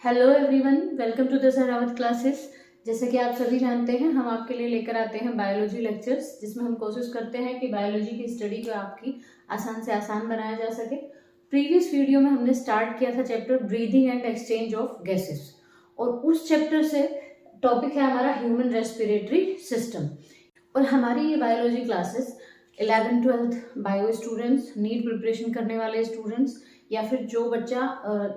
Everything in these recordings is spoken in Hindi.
Hello everyone, welcome to the Sarawat classes. जैसे कि आप सभी जानते हैं, हम आपके लिए लेकर आते हैं बायोलॉजी लेक्चर्स, जिसमें हम कोशिश करते हैं कि बायोलॉजी की स्टडी को आपकी आसान से आसान बनाया जा सके। प्रीवियस वीडियो में हमने स्टार्ट किया था chapter breathing and exchange of gases, और उस चैप्टर से टॉपिक है हमारा ह्यूमन रेस्पिरेटरी सिस्टम। और हमारी ये biology classes 11th-12th bio students, NEET preparation करने वाले स्टूडेंट्स, या फिर जो बच्चा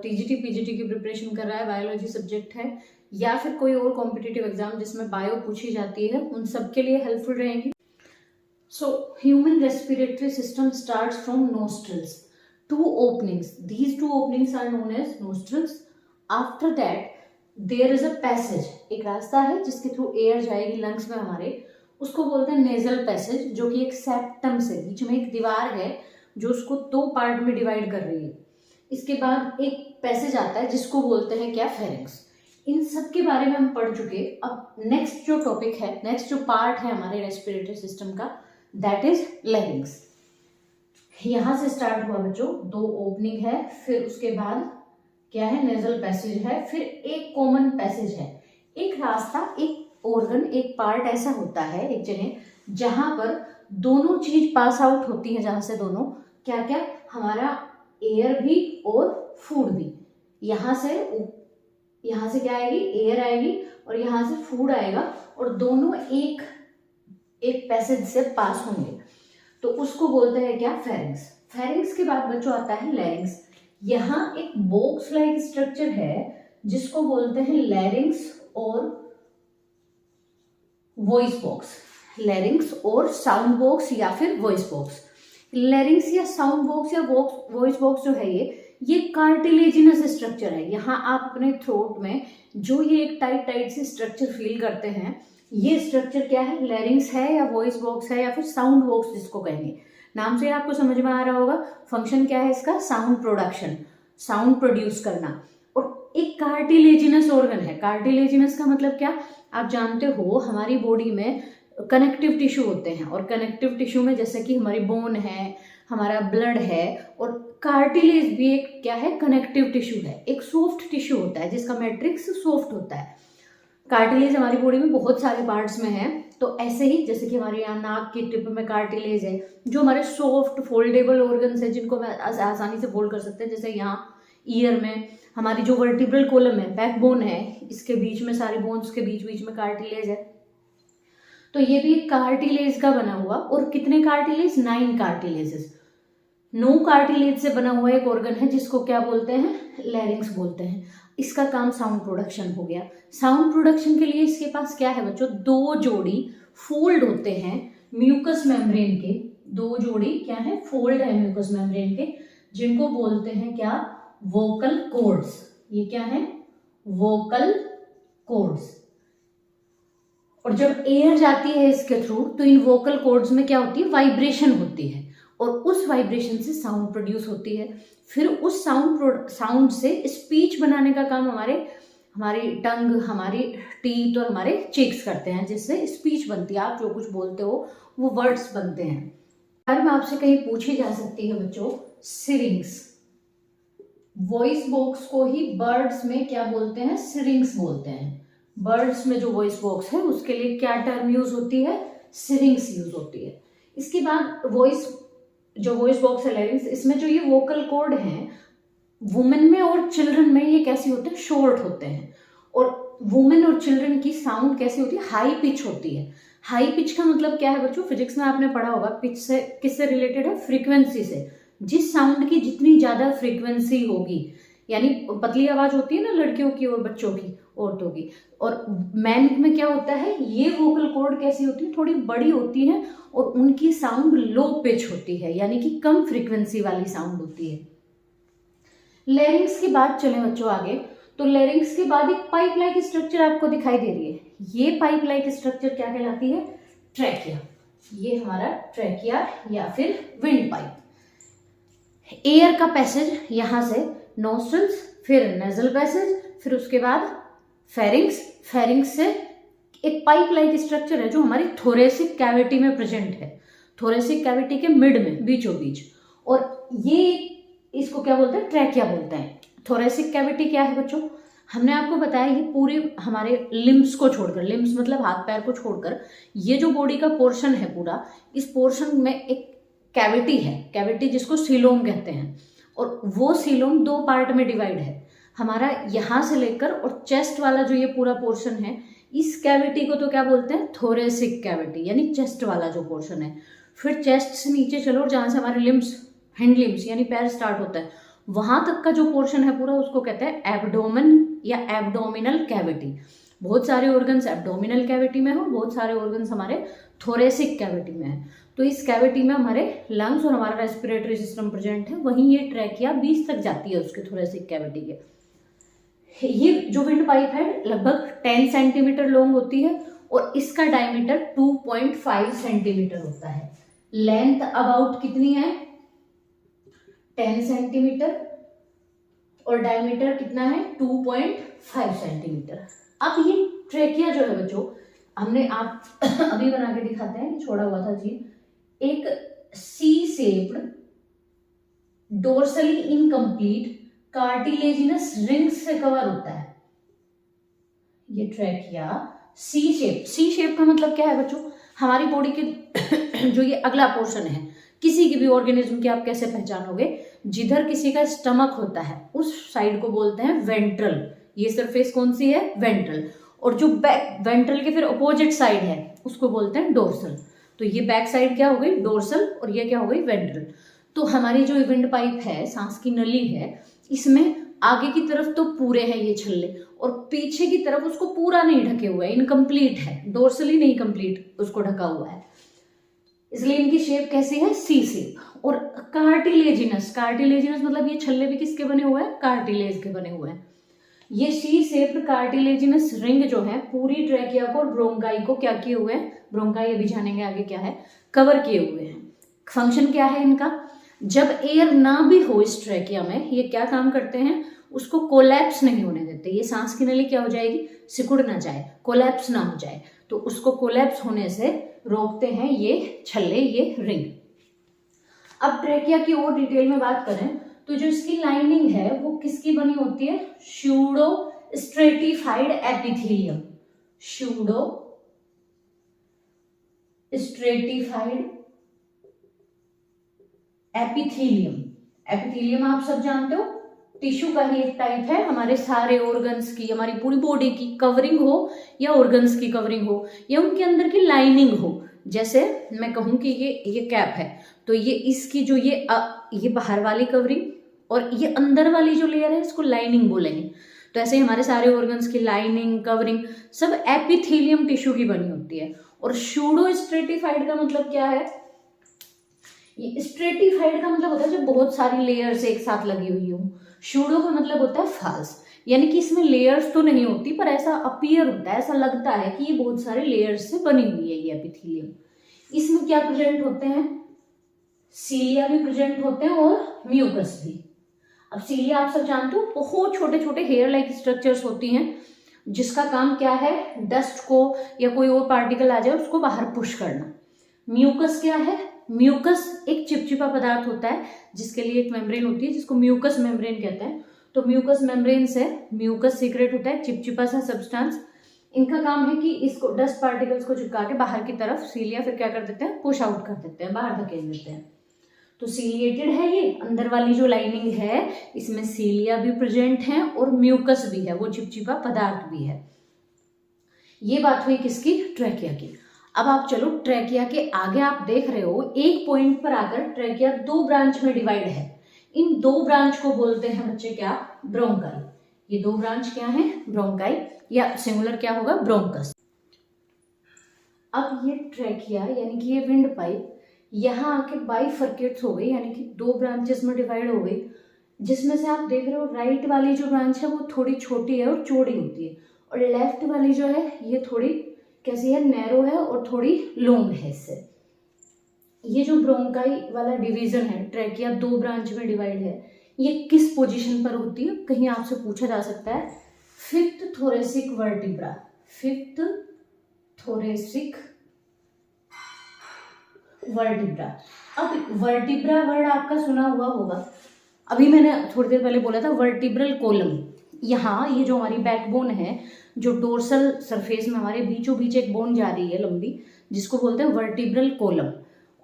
टीजीटी पीजीटी की प्रिपरेशन कर रहा है, बायोलॉजी सब्जेक्ट है, या फिर कोई और कॉम्पिटिटिव एग्जाम जिसमें बायो पूछी जाती है, उन सबके लिए हेल्पफुल रहेंगी। So human respiratory system starts from nostrils, two openings, these two openings are known as nostrils. After that there is a passage, एक रास्ता है जिसके थ्रू एयर जाएगी लंग्स में हमारे, उसको बोलते हैं नेजल पैसेज, जो कि एक सेप्टम से, बीच में एक दीवार है जो उसको दो पार्ट में डिवाइड कर रही है। इसके बाद एक पैसेज आता है जिसको बोलते हैं क्या, फेरिंक्स। इन सब के बारे में हम पढ़ चुके। अब नेक्स्ट जो टॉपिक है, नेक्स्ट जो पार्ट है हमारे रेस्पिरेटरी सिस्टम का, दैट इज लैरिंक्स। यहां से स्टार्ट हुआ बच्चों, दो ओपनिंग है, फिर उसके बाद क्या है, नेजल पैसेज है, फिर एक कॉमन पैसेज है। एक रास्ता, एक ऑर्गन, एक पार्ट ऐसा होता है एक जगह जहां पर दोनों चीज पास आउट होती है, जहां से दोनों क्या क्या, हमारा एयर भी और फूड भी। यहाँ से क्या आएगी, एयर आएगी, और यहाँ से फूड आएगा, और दोनों एक पैसेज से पास होंगे, तो उसको बोलते हैं क्या, फेरिंक्स। फेरिंक्स के बाद बच्चों आता है लैरिंक्स। यहाँ एक बॉक्स लाइक स्ट्रक्चर है जिसको बोलते हैं लैरिंक्स और वॉइस बॉक्स, लैरिंक्स और साउंड बॉक्स या फिर वॉइस बॉक्स। लैरिंक्स या साउंड बॉक्स या वॉइस बॉक्स जो है ये कार्टिलेजिनस स्ट्रक्चर है। यहाँ आप अपने थ्रोट में जो ये एक टाइट टाइट से स्ट्रक्चर फील करते हैं, ये स्ट्रक्चर क्या है, लैरिंक्स है या वॉइस बॉक्स है या फिर साउंड बॉक्स जिसको कहेंगे। नाम से आपको समझ में आ रहा होगा, फंक्शन क्या है इसका, साउंड प्रोडक्शन, साउंड प्रोड्यूस करना। और एक कार्टिलेजिनस ऑर्गन है। कार्टिलेजिनस का मतलब क्या, आप जानते हो हमारी बॉडी में कनेक्टिव टिश्यू होते हैं, और कनेक्टिव टिश्यू में जैसे कि हमारी बोन है, हमारा ब्लड है, और कार्टिलेज भी एक क्या है, कनेक्टिव टिश्यू है, एक सॉफ्ट टिश्यू होता है जिसका मैट्रिक्स सॉफ्ट होता है। कार्टिलेज हमारी बॉडी में बहुत सारे पार्ट्स में है। तो ऐसे ही जैसे कि हमारे यहाँ नाक की टिप में कार्टिलेज है, जो हमारे सॉफ्ट फोल्डेबल ऑर्गन्स है जिनको हम आसानी से फोल्ड कर सकते हैं। जैसे यहाँ ईयर में हमारी जो वर्टिब्रल कॉलम है, बैकबोन है, इसके बीच में सारे बोन्स के बीच बीच में कार्टिलेज है। तो ये भी कार्टिलेज का बना हुआ, और कितने कार्टिलेज, 9 कार्टिलेजेस। 9 कार्टिलेज से बना हुआ एक ऑर्गन है जिसको क्या बोलते हैं, लैरिंक्स बोलते हैं। इसका काम साउंड प्रोडक्शन हो गया। साउंड प्रोडक्शन के लिए इसके पास क्या है बच्चों, दो जोड़ी फोल्ड होते हैं म्यूकस मेम्ब्रेन के, दो जोड़ी क्या है, फोल्ड है म्यूकस मेम्ब्रेन के, जिनको बोलते हैं क्या, वोकल कॉर्ड्स। ये क्या है, वोकल कॉर्ड्स। और जब एयर जाती है इसके थ्रू, तो इन वोकल कॉर्ड्स में क्या होती है, वाइब्रेशन होती है, और उस वाइब्रेशन से साउंड प्रोड्यूस होती है। फिर उस साउंड से स्पीच बनाने का काम हमारी टंग, हमारी टीथ और हमारे चीक्स करते हैं, जिससे स्पीच बनती है। आप जो कुछ बोलते हो वो वर्ड्स बनते हैं। हर में आपसे कहीं पूछी जा सकती है बच्चों, सिरिंग्स, वॉइस बॉक्स को ही बर्ड्स में क्या बोलते हैं, सिरिंग्स बोलते हैं। बर्ड्स में जो वॉइस बॉक्स है उसके लिए क्या टर्म यूज होती है, सिरिंग्स यूज होती है। इसके बाद जो वॉइस बॉक्स है लैरिंक्स, इसमें जो ये वोकल कॉर्ड हैं, वुमेन में और चिल्ड्रन में ये कैसे होते हैं, शॉर्ट होते हैं। और वुमेन और चिल्ड्रन की साउंड कैसी होती है, हाई पिच होती है। हाई पिच का मतलब क्या है बच्चों, फिजिक्स में आपने पढ़ा होगा, पिच से किससे रिलेटेड है, फ्रीक्वेंसी से। जिस साउंड की जितनी ज्यादा फ्रीक्वेंसी होगी, यानी पतली आवाज होती है ना लड़कियों की और बच्चों की, औरतों की, और मैन में क्या होता है, ये वोकल कॉर्ड कैसी होती है, थोड़ी बड़ी होती है, और उनकी साउंड लो पिच होती है, यानी कि कम फ्रीक्वेंसी वाली साउंड होती है। लैरिंक्स की बात चले बच्चों आगे, तो लैरिंक्स के बाद एक पाइप लाइक स्ट्रक्चर आपको दिखाई दे रही है। ये पाइप लाइक स्ट्रक्चर क्या कहलाती है, ट्रैकिया। ये हमारा ट्रैकिया या फिर विंड पाइप। एयर का पैसेज यहां से नोस्ट्रल्स, फिर नेजल पैसेज, फिर उसके बाद फेरिंक्स। फेरिंक्स से एक पाइप लाइक स्ट्रक्चर है जो हमारी थोरेसिक कैविटी में प्रेजेंट है, थोरेसिक कैविटी के मिड में, बीचों बीच, और ये इसको क्या बोलते हैं, ट्रैकिया बोलते हैं। थोरेसिक कैविटी क्या है बच्चों, हमने आपको बताया ये पूरे हमारे लिम्स को छोड़कर, लिम्स मतलब हाथ पैर को छोड़कर, ये जो बॉडी का पोर्शन है पूरा, इस पोर्शन में एक कैविटी है, कैविटी जिसको सीलोम कहते हैं, और वो सीलोम दो पार्ट में डिवाइड है। हमारा यहाँ से लेकर और चेस्ट वाला जो ये पूरा पोर्शन है, इस कैविटी को तो क्या बोलते हैं, थोरेसिक कैविटी, यानी चेस्ट वाला जो पोर्शन है। फिर चेस्ट से नीचे चलो और जहाँ से हमारे लिम्स, हैंड लिम्स यानी पैर स्टार्ट होता है, वहां तक का जो पोर्शन है पूरा, उसको कहते हैं एब्डोमेन या एब्डोमिनल कैविटी। बहुत सारे ऑर्गन्स एब्डोमिनल कैविटी में हो, बहुत सारे ऑर्गन्स हमारे थोरेसिक कैविटी में है। तो इस कैविटी में हमारे लंग्स और हमारा रेस्पिरेटरी सिस्टम प्रेजेंट है, वहीं ये ट्रैकिया बीच तक जाती है उसके थोरेसिक कैविटी के। ये जो विंड पाइप है लगभग 10 सेंटीमीटर लॉन्ग होती है और इसका डायमीटर 2.5 सेंटीमीटर होता है। लेंथ अबाउट कितनी है, 10 सेंटीमीटर, और डायमीटर कितना है, 2.5 सेंटीमीटर। अब ये ट्रेकिया जो है बच्चों, हमने आप अभी बना के दिखाते हैं, छोड़ा हुआ था जी, एक C shaped dorsally incomplete cartilaginous rings से कवर होता है। ये ट्रैकिया सी शेप का मतलब क्या है बच्चों, हमारी बॉडी के जो ये अगला पोर्शन है, किसी की भी ऑर्गेनिज्म की आप कैसे पहचानोगे, जिधर किसी का स्टमक होता है उस साइड को बोलते हैं वेंट्रल। ये सरफेस कौन सी है, वेंट्रल। और जो बैक वेंट्रल के फिर अपोजिट साइड है उसको बोलते हैं डोर्सल। तो ये बैक साइड क्या हो गई, डोर्सल, और ये क्या हो गई, वेंट्रल। तो हमारी जो विंड पाइप है, सांस की नली है, इसमें आगे की तरफ तो पूरे हैं ये छल्ले, और पीछे की तरफ उसको पूरा नहीं ढके हुआ है, इनकम्प्लीट है, डोर्सली नहीं कंप्लीट उसको ढका हुआ है, इसलिए इनकी शेप कैसी है, सी शेप। और कार्टिलेजिनस मतलब ये छल्ले भी किसके बने हुए हैं, कार्टिलेज के बने हुए हैं। ये सी शेप्ड कार्टिलेजिनस रिंग जो है पूरी ट्रैकिया को और ब्रोंकाई को क्या किए हुए हैं, ब्रोंकाई अभी जानेंगे आगे क्या है, कवर किए हुए हैं। फंक्शन क्या है इनका, जब एयर ना भी हो इस ट्रैकिया में, ये क्या काम करते हैं, उसको कोलैप्स नहीं होने देते। ये सांस की नली क्या हो जाएगी, सिकुड़ ना जाए, कोलैप्स ना हो जाए, तो उसको कोलैप्स होने से रोकते हैं ये छल्ले, ये रिंग। अब ट्रैकिया की और डिटेल में बात करें तो जो इसकी लाइनिंग है वो किसकी बनी होती है, pseudo stratified epithelium, pseudo stratified epithelium. Epithelium आप सब जानते हो, टिश्यू का ही एक टाइप है, हमारे सारे ऑर्गन्स की, हमारी पूरी बॉडी की कवरिंग हो या ऑर्गन्स की कवरिंग हो या उनके अंदर की लाइनिंग हो। जैसे मैं कहूं कि ये कैप है, तो ये इसकी जो ये बाहर वाली कवरिंग और ये अंदर वाली जो लेयर है इसको लाइनिंग बोलेंगे। तो ऐसे ही हमारे सारे ऑर्गन्स की लाइनिंग, कवरिंग सब एपिथेलियम टिश्यू की बनी होती है। और स्यूडो स्ट्रेटिफाइड का मतलब क्या है, ये स्ट्रेटिफाइड का मतलब होता है जब बहुत सारी लेयर्स एक साथ लगी हुई हो। स्यूडो का मतलब होता है फाल्स, यानी कि इसमें लेयर्स तो नहीं होती पर ऐसा अपीयर होता है, ऐसा लगता है कि ये बहुत सारे लेयर्स से बनी हुई है ये एपिथेलियम। इसमें क्या प्रेजेंट होते हैं, सीलिया भी प्रेजेंट होते हैं और म्यूकस भी। अब सीलिया आप सब जानते हो, बहुत छोटे छोटे हेयर लाइक स्ट्रक्चर्स होती हैं जिसका काम क्या है, डस्ट को या कोई और पार्टिकल आ जाए उसको बाहर पुश करना। म्यूकस क्या है, म्यूकस एक चिपचिपा पदार्थ होता है जिसके लिए एक मेम्ब्रेन होती है जिसको म्यूकस मेम्ब्रेन कहते हैं। तो म्यूकस मेम्ब्रेन से म्यूकस सीक्रेट होता है, चिपचिपा सा सब्सटेंस। इनका काम है कि इसको डस्ट पार्टिकल्स को चिपका के बाहर की तरफ सीलिया फिर क्या कर देते हैं, पुश आउट कर देते हैं, बाहर धकेल देते हैं। तो सीलिएटेड है ये, अंदर वाली जो लाइनिंग है इसमें सीलिया भी प्रेजेंट है और म्यूकस भी है, वो चिपचिपा पदार्थ भी है। ये बात हुई किसकी, ट्रैकिया की। अब आप चलो ट्रैकिया के आगे, आप देख रहे हो एक पॉइंट पर आकर ट्रैकिया दो ब्रांच में डिवाइड है। इन दो ब्रांच को बोलते हैं बच्चे क्या, ब्रोंकाई। ये दो ब्रांच क्या है, ब्रोंकाई, या सिंगुलर क्या होगा, ब्रोंकस। अब ये ट्रैकिया यानी कि ये विंड पाइप यहाँ आके बाइफर्केट्स हो गई, यानी कि दो ब्रांचेस में डिवाइड हो गई, जिसमें से आप देख रहे हो राइट वाली जो ब्रांच है वो थोड़ी छोटी है और चौड़ी होती है, और लेफ्ट वाली जो है ये थोड़ी कैसी है, नैरो है और थोड़ी लॉन्ग है। इससे ये जो ब्रोंकाई वाला डिवीजन है, ट्रैकिया दो ब्रांच में डिवाइड है, ये किस पोजीशन पर होती है, कहीं आपसे पूछा जा सकता है। Fifth thoracic vertebra, fifth thoracic vertebra. अब वर्टिब्रा वर्ड आपका सुना हुआ होगा, अभी मैंने थोड़ी देर पहले बोला था वर्टिब्रल कॉलम, यहाँ ये जो हमारी बैकबोन है, जो डोर्सल सरफेस में हमारे बीचों बीच एक बोन जा रही है लंबी, जिसको बोलते हैं वर्टिब्रल कोलम।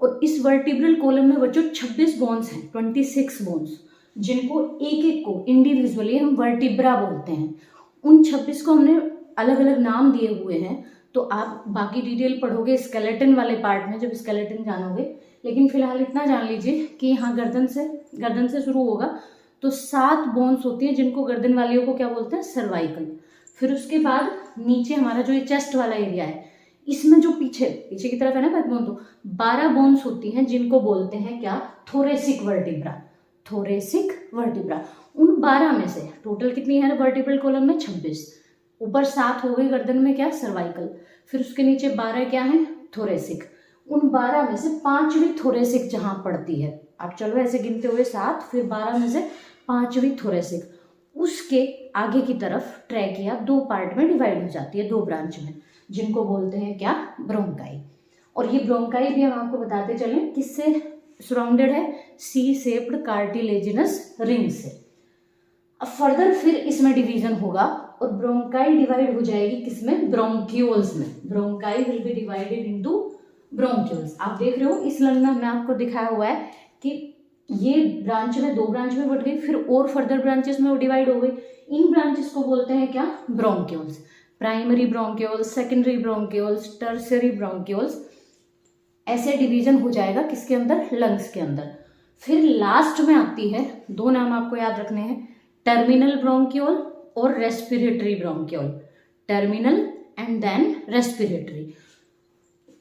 और इस वर्टिब्रल कोलम में बच्चों 26 बोन्स हैं, 26 बोन्स, जिनको एक एक को इंडिविजुअली हम वर्टिब्रा बोलते हैं। उन 26 को हमने अलग अलग नाम दिए हुए हैं, तो आप बाकी डिटेल पढ़ोगे स्केलेटन वाले पार्ट में जब स्केलेटन जानोगे। लेकिन फिलहाल इतना जान लीजिए कि यहाँ गर्दन से शुरू होगा तो 7 बोन्स होती हैं, जिनको गर्दन वालियों को क्या बोलते हैं, सर्वाइकल। फिर उसके बाद नीचे हमारा जो ये चेस्ट वाला एरिया है, इसमें जो पीछे की तरफ है ना बैकबोन, तो 12 बोन्स होती हैं, जिनको बोलते हैं क्या, थोरेसिक वर्टिब्रा। Thoracic vertebra. उन 12 में से टोटल कितनी है वर्टिब्रल कॉलम में, 26। ऊपर 7 हो गई गर्दन में क्या, सर्वाइकल। फिर उसके नीचे 12 क्या है, थोरेसिक। उन 12 में से 5वीं थोरेसिक जहां पड़ती है, आप चलो ऐसे गिनते हुए 7, फिर 12 में से 5वीं थोरेसिक, उसके आगे की तरफ ट्रैकिया 2 पार्ट में डिवाइड हो जाती है, 2 ब्रांच में, जिनको बोलते हैं क्या, ब्रोंकाई। और ये ब्रोंकाई भी हम आपको बताते चलें किससे सराउंडेड है, सी शेप्ड कार्टिलेजिनस रिंग से। अब फर्दर फिर इसमें डिवीजन होगा और ब्रोंकाई डिवाइड हो जाएगी किसमें, ब्रोंक्यूल्स में। Bronchi will be divided into bronchioles. आप देख रहे हो इस लाइन में हमने आपको दिखाया हुआ है कि ये ब्रांच में 2 ब्रांच में बढ़ गई, फिर और फर्दर ब्रांचेस में वो डिवाइड हो गई। इन ब्रांचेस को बोलते हैं क्या, bronchioles. Primary bronchioles, secondary bronchioles, tertiary bronchioles, ऐसे डिवीजन हो जाएगा किसके अंदर, लंग्स के अंदर। फिर लास्ट में आती है, 2 नाम आपको याद रखने हैं, टर्मिनल ब्रोंक्यूल और respiratory bronchiole. Terminal and then respiratory.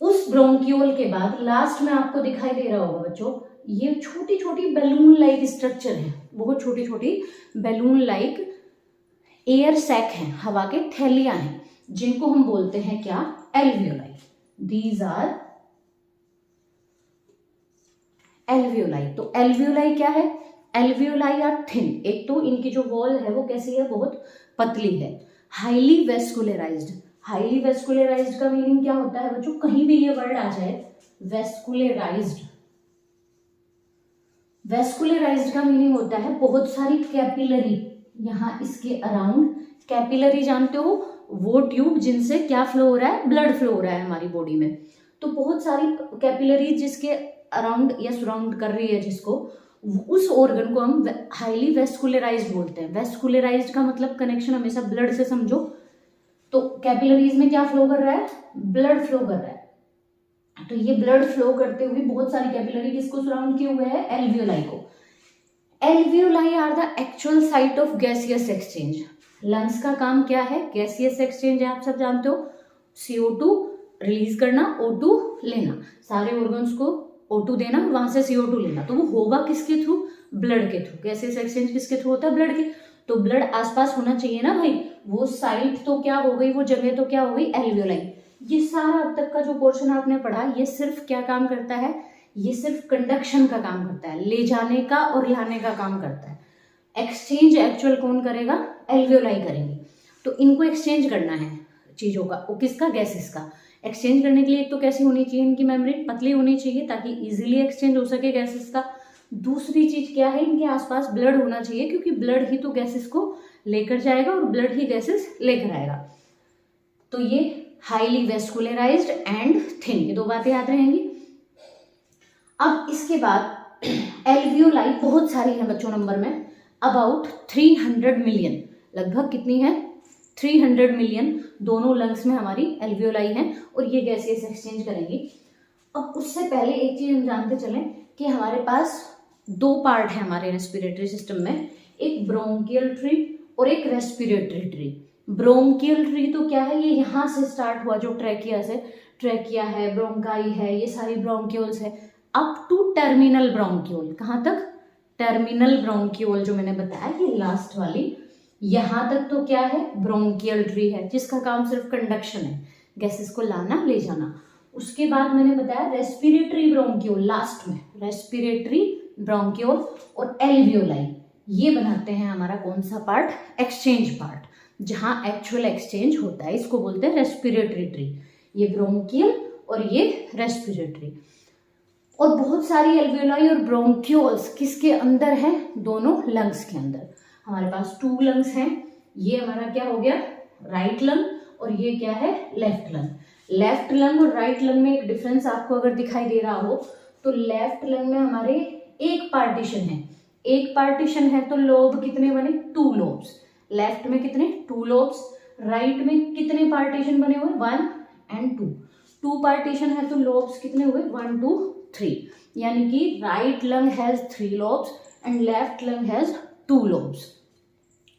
उस ब्रोंक्यूल के बाद लास्ट में आपको दिखाई दे रहा होगा बच्चों, ये छोटी छोटी बैलून लाइक स्ट्रक्चर है, बहुत छोटी छोटी बैलून लाइक एयर सैक हैं, हवा के थैलियां हैं, जिनको हम बोलते हैं क्या, एल्वियोलाई। These are alveoli. तो एल्वियोलाई क्या है, एल्वियोलाई आर थिन। एक तो इनकी जो वॉल है वो कैसी है, बहुत पतली है। Highly vascularised. हाईली वेस्कुलराइज्ड का मीनिंग क्या होता है बच्चों, कहीं भी ये वर्ड आ जाए, वेस्कुलराइज्ड। वेस्कुलराइज्ड का मीनिंग होता है बहुत सारी कैपिलरी, यहाँ इसके अराउंड। कैपिलरी जानते हो, वो ट्यूब जिनसे क्या फ्लो हो रहा है, ब्लड फ्लो हो रहा है हमारी बॉडी में। तो बहुत सारी कैपिलरी जिसके अराउंड या सराउंड कर रही है जिसको, उस ऑर्गन को हम हाईली वेस्कुलराइज्ड बोलते हैं। वेस्कुलराइज्ड का मतलब कनेक्शन हमेशा ब्लड से समझो। तो कैपिलरीज में क्या फ्लो कर रहा है, ब्लड फ्लो कर रहा है। तो ये ब्लड फ्लो करते हुए बहुत सारी कैपिलरी किसको सराउंड किए हुए हैं, एल्वियोलाई को। Alveoli are the actual site of gaseous exchange. Lungs का काम क्या है, गैसियस एक्सचेंज है, आप सब जानते हो। CO2 रिलीज करना, O2 लेना, सारे ऑर्गन्स को O2 देना, वहां से CO2 लेना। तो वो होगा किसके थ्रू, ब्लड के थ्रू। गैसियस एक्सचेंज किसके थ्रू होता है, ब्लड के। तो ब्लड आसपास होना चाहिए ना भाई, वो साइट तो क्या हो गई, वो जगह तो क्या हो गई, एल्वियोलाई। ये सारा अब तक का जो पोर्शन आपने पढ़ा, ये सिर्फ क्या काम करता है, ये सिर्फ कंडक्शन का काम करता है, ले जाने का और लाने का काम करता है। एक्सचेंज एक्चुअल कौन करेगा, एल्वियोलाई करेंगे। तो इनको एक्सचेंज करना है चीजों का, वो किसका, गैसेस का। एक्सचेंज करने के लिए एक तो कैसी होनी चाहिए, इनकी मेम्ब्रेन पतली होनी चाहिए ताकि इजीली एक्सचेंज हो सके गैसेस का। दूसरी चीज क्या है, इनके आसपास ब्लड होना चाहिए, क्योंकि ब्लड ही तो गैसेस को लेकर जाएगा और ब्लड ही गैसेस लेकर आएगा। तो ये हाईली वेस्कुलराइज्ड एंड थिन, ये 2 बातें याद रहेंगी। अब इसके बाद एल्वियोलाई बहुत सारी है बच्चों नंबर में, अबाउट 300 मिलियन। लगभग कितनी है, 300 मिलियन दोनों लंग्स में हमारी एल्वियोलाई हैं और ये गैसेस एक्सचेंज करेंगी। अब उससे पहले एक चीज हम जानते चलें कि हमारे पास 2 पार्ट है हमारे रेस्पिरेटरी सिस्टम में, एक ब्रोंकियल ट्री और एक रेस्पिरेटरी ट्री। ब्रोंकियल ट्री तो क्या है, ये यहाँ से स्टार्ट हुआ जो ट्रैकिया से, ट्रैकिया है, ब्रोंकाई है, ये सारी ब्रोंक्यूल्स है, अप टू टर्मिनल ब्रोंक्यूल। कहाँ तक, टर्मिनल ब्रोंक्यूल जो मैंने बताया, ये लास्ट वाली, यहाँ तक तो क्या है, ब्रोंकियल ट्री है, जिसका काम सिर्फ कंडक्शन है, गैसेस को लाना ले जाना। उसके बाद मैंने बताया रेस्पिरेटरी ब्रोंक्यूल, लास्ट में रेस्पिरेटरी ब्रोंक्यूल और एल्वियोलाई, ये बनाते हैं हमारा कौन सा पार्ट, एक्सचेंज पार्ट, जहां एक्चुअल एक्सचेंज होता है, इसको बोलते हैं रेस्पिरेटरी ट्री। ये ब्रोंकियल और ये रेस्पिरेटरी। और बहुत सारी एल्वियोलाई और ब्रोंक्यूल्स किसके अंदर है, दोनों लंग्स के अंदर। हमारे पास 2 लंग्स हैं, ये हमारा क्या हो गया, राइट लंग और ये क्या है, लेफ्ट लंग। लेफ्ट लंग और राइट लंग में एक डिफरेंस आपको अगर दिखाई दे रहा हो तो लेफ्ट लंग में हमारे एक पार्टीशन है, एक पार्टीशन है तो लोब कितने बने, 2 लोब्स। लेफ्ट में कितने, 2 लोब्स। राइट में कितने पार्टीशन बने हुए, 1 and 2। 2 पार्टीशन है तो लोब्स कितने हुए, 1 2 3। यानी कि right lung has 3 lobes and left lung has 2 lobes.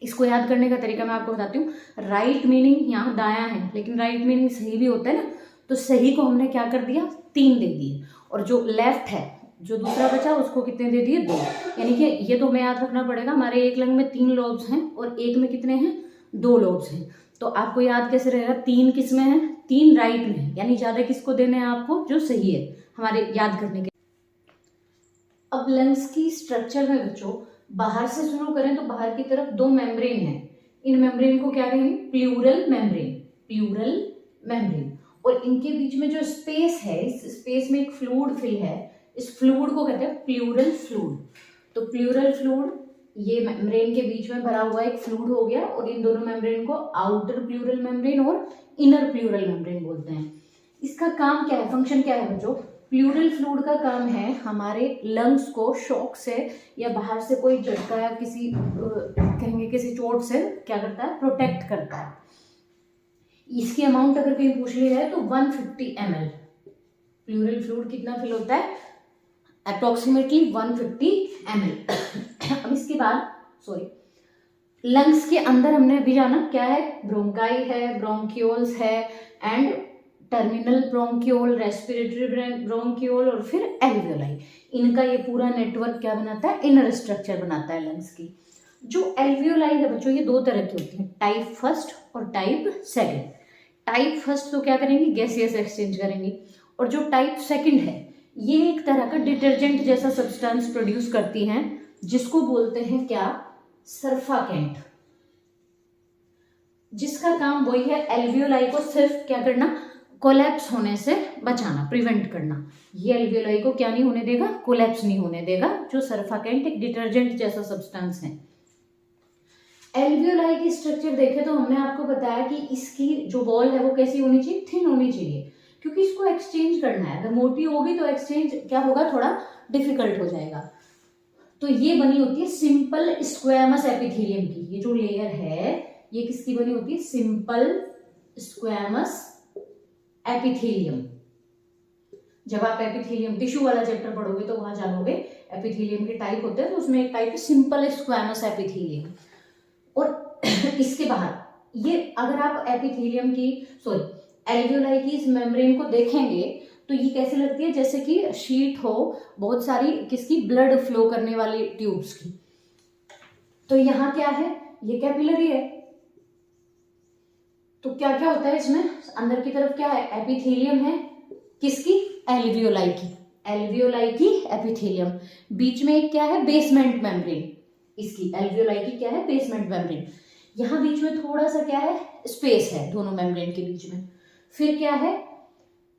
इसको याद करने का तरीका मैं आपको बताती हूँ। राइट मीनिंग यहाँ दायां है, लेकिन राइट मीनिंग सही भी होता है ना, तो सही को हमने क्या कर दिया, 3 दे दिए, और जो लेफ्ट है जो दूसरा बचा उसको कितने दे दिए, 2। यानी कि ये तो हमें याद रखना पड़ेगा, हमारे एक लंग में 3 लोब्स हैं और एक में कितने हैं, 2 लोब्स हैं। तो आपको याद कैसे रहेगा, 3 किस में है, 3 राइट में है, यानी ज्यादा किसको देने हैं आपको, जो सही है हमारे याद करने के। अब लंग्स की स्ट्रक्चर में बच्चों बाहर से शुरू करें तो बाहर की तरफ 2 मेम्ब्रेन है। इन मेम्ब्रेन को क्या कहेंगे, प्लूरल मेम्ब्रेन, प्लूरल मेम्ब्रेन। और इनके बीच में जो स्पेस है, इस स्पेस में एक फ्लूइड फिल है, इस फ्लूइड को कहते हैं प्लूरल फ्लूइड। तो प्लूरल फ्लूइड ये मेम्ब्रेन के बीच में भरा हुआ एक फ्लूइड हो गया, और इन दोनों मेम्ब्रेन को आउटर प्लूरल मेम्ब्रेन और इनर प्लूरल मेम्ब्रेन बोलते हैं। इसका काम क्या है, फंक्शन क्या है बच्चों, प्लूरल फ्लूइड का काम है हमारे लंग्स को शॉक से या बाहर से कोई झटका या किसी कहेंगे किसी चोट से क्या करता है, प्रोटेक्ट करता है। इसकी अमाउंट अगर कहीं पूछ ली है तो 150 ml। प्लूरल फ्लूइड कितना फिल होता है, अप्रोक्सीमेटली 150 ml। अब इसके बाद लंग्स के अंदर हमने अभी जाना क्या है, ब्रोंकाई है, ब्रोंक्यूल्स है and terminal bronchiole, respiratory bronchiole और फिर एल्वियोलाई। इनका ये पूरा नेटवर्क क्या बनाता है, इनर स्ट्रक्चर बनाता है लंग्स की। जो एल्वियोलाई है बच्चों ये 2 तरह की होती है, टाइप फर्स्ट और टाइप सेकंड। टाइप फर्स्ट तो क्या करेंगे, गैसियस एक्सचेंज करेंगे, और जो टाइप सेकंड है ये एक तरह का डिटर्जेंट जैसा सब्सटेंस प्रोड्यूस करती हैं, जिसको बोलते हैं क्या, सर्फाकेंट, जिसका काम वही है एल्वियोलाई को सिर्फ क्या करना, कोलैप्स होने से बचाना, प्रिवेंट करना। ये एल्वियोलाई को क्या नहीं होने देगा, कोलैप्स नहीं होने देगा। जो सर्फाकेंट एक डिटर्जेंट जैसा सब्सटेंस है। एल्वियोलाई की स्ट्रक्चर देखें तो हमने आपको बताया कि इसकी जो वॉल है वो कैसी होनी चाहिए, थिन होनी चाहिए, क्योंकि इसको एक्सचेंज करना है। अगर मोटी होगी तो एक्सचेंज क्या होगा, थोड़ा डिफिकल्ट हो जाएगा। तो ये बनी होती है सिंपल स्क्वैमस एपिथेलियम की। ये जो लेयर है ये किसकी बनी होती है, सिंपल स्क्वैमस एपिथेलियम। जब आप एपिथेलियम टिश्यू वाला चैप्टर पढ़ोगे तो वहां जानोगे एपिथेलियम के टाइप होते हैं, तो उसमें एक टाइप है सिंपल स्क्वैमस एपिथेलियम। और इसके बाहर ये अगर आप एपिथेलियम की एल्वियोलाई की इस मेम्ब्रेन को देखेंगे तो ये कैसे लगती है, जैसे कि शीट हो बहुत सारी किसकी, ब्लड फ्लो करने वाली ट्यूब्स की। तो यहाँ क्या है, ये कैपिलरी है। तो क्या क्या होता है इसमें, अंदर की तरफ क्या है, एपिथेलियम है, किसकी, एल्वियोलाई की, एल्वियोलाई की एपिथेलियम। बीच में एक क्या है, बेसमेंट मेम्ब्रेन, इसकी एल्वियोलाई की क्या है, बेसमेंट मेम्ब्रेन। यहाँ बीच में थोड़ा सा क्या है, स्पेस है दोनों मेम्ब्रेन के बीच में। फिर क्या है,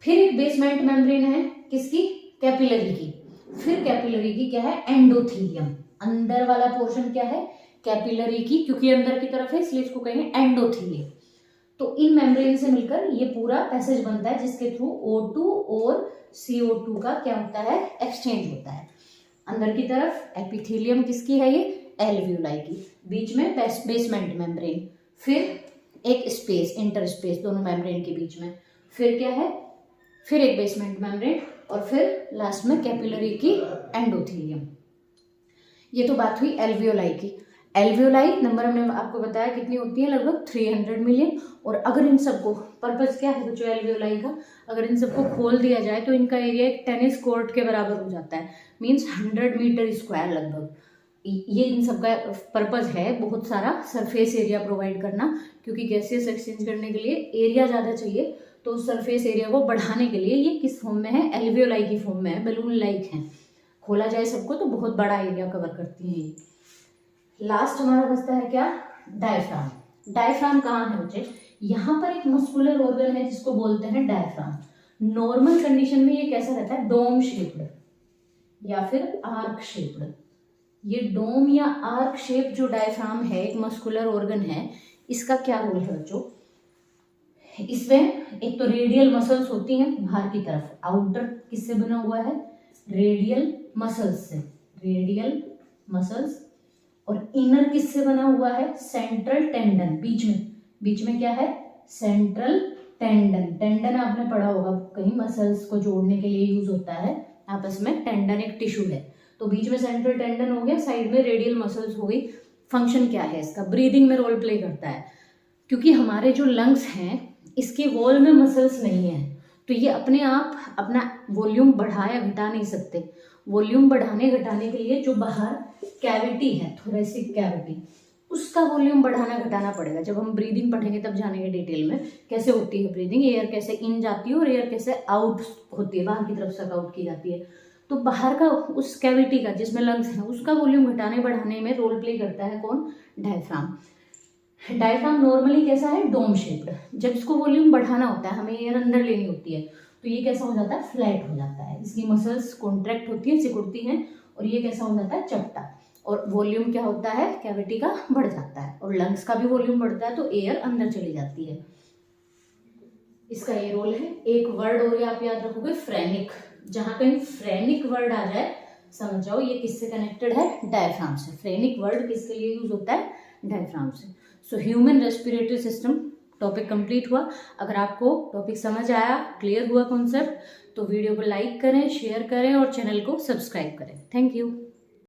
फिर एक बेसमेंट मेम्ब्रेन है, किसकी, कैपिलरी की। फिर कैपिलरी की क्या है, एंडोथेलियम। अंदर वाला पोर्शन क्या है, कैपिलरी की, क्योंकि अंदर की तरफ है इसलिए इसको कहेंगे एंडोथेलियम। तो इन मेम्ब्रेन से मिलकर ये पूरा पैसेज बनता है, जिसके थ्रू O2 और CO2 का क्या होता है, एक्सचेंज होता है। अंदर की तरफ एपिथेलियम किसकी है, ये एल्वियोलाई की, बीच में बेसमेंट मेम्ब्रेन, फिर एक स्पेस, इंटर स्पेस दोनों मेम्ब्रेन के बीच में, फिर क्या है, फिर एक बेसमेंट मेम्ब्रेन, और फिर लास्ट में कैपिलरी की एंडोथेलियम। ये तो बात हुई एल्वियोलाई की। एल्वियोलाई नंबर हमने आपको बताया कितनी होती है, लगभग 300 मिलियन। और अगर इन सबको, पर्पज क्या है बच्चों एल्वियोलाई का, अगर इन सबको खोल दिया जाए तो इनका एरिया एक टेनिस कोर्ट के बराबर हो जाता है, मीन्स 100 मीटर स्क्वायर लगभग। ये इन सबका पर्पज है बहुत सारा सरफेस एरिया प्रोवाइड करना, क्योंकि गैसेस एक्सचेंज करने के लिए एरिया ज़्यादा चाहिए, तो सरफेस एरिया को बढ़ाने के लिए ये किस फॉर्म में है, एल्वियोलाई की फॉर्म में है, बलून लाइक है। खोला जाए सबको तो बहुत बड़ा एरिया कवर करती है ये। लास्ट हमारा बचता है क्या, डायफ्राम। डायफ्राम कहाँ है बच्चे, यहाँ पर एक मस्कुलर ऑर्गन है जिसको बोलते हैं डायफ्राम। नॉर्मल कंडीशन में ये कैसा रहता है, डोम शेप्ड या फिर आर्क शेप्ड। ये डोम या आर्क शेप जो डायफ्राम है, एक मस्कुलर ऑर्गन है, इसका क्या रोल है बच्चों, इसमें एक तो रेडियल मसल्स होती हैं बाहर की तरफ, आउटर किससे बना हुआ है, रेडियल मसल्स से, रेडियल मसल्स, और इनर किससे बना हुआ है, सेंट्रल टेंडन, बीच में क्या है, सेंट्रल टेंडन। टेंडन आपने पढ़ा होगा कहीं, मसल्स को जोड़ने के लिए यूज होता है आपस में, टेंडन एक टिश्यू है, तो बीच में सेंट्रल टेंडन हो गया, साइड में रेडियल मसल्स हो गई। फंक्शन क्या है इसका, ब्रीदिंग में रोल प्ले करता है, क्योंकि हमारे जो लंग्स हैं इसके वॉल में मसल्स नहीं है, तो ये अपने आप अपना वॉल्यूम बढ़ा या घटा नहीं सकते। वॉल्यूम बढ़ाने घटाने के लिए जो बाहर कैविटी है, थोरेसिक कैविटी, उसका वॉल्यूम बढ़ाना घटाना पड़ेगा। जब हम ब्रीदिंग पढ़ेंगे तब जानेंगे डिटेल में कैसे होती है ब्रीदिंग, एयर कैसे इन जाती है और एयर कैसे आउट होती है, बाहर की तरफ से आउट की जाती है। तो बाहर का उस कैविटी का जिसमें लंग्स हैं उसका वॉल्यूम घटाने बढ़ाने में रोल प्ले करता है कौन, डायफ्राम। डायफ्राम नॉर्मली कैसा है, डोम शेप्ड। जब इसको वॉल्यूम बढ़ाना होता है, हमें एयर अंदर लेनी होती है, तो ये कैसा हो जाता है, फ्लैट हो जाता है, इसकी मसल्स कॉन्ट्रैक्ट होती है, सिकुड़ती हैं, और ये कैसा हो जाता है, चपटा, और वॉल्यूम क्या होता है, कैविटी का बढ़ जाता है, और लंग्स का भी वॉल्यूम बढ़ता है, तो एयर अंदर चली जाती है। इसका ये रोल है। एक वर्ड और आप याद रखोगे, फ्रेनिक। जहां कहीं फ्रेनिक वर्ड आ जाए समझ जाओ ये किससे कनेक्टेड है, डायफ्राम से। फ्रेनिक वर्ड किसके लिए यूज होता है, डायफ्राम से। सो human respiratory system topic complete हुआ। अगर आपको टॉपिक समझ आया, क्लियर हुआ कॉन्सेप्ट, तो वीडियो को लाइक करें, शेयर करें और चैनल को सब्सक्राइब करें। Thank you.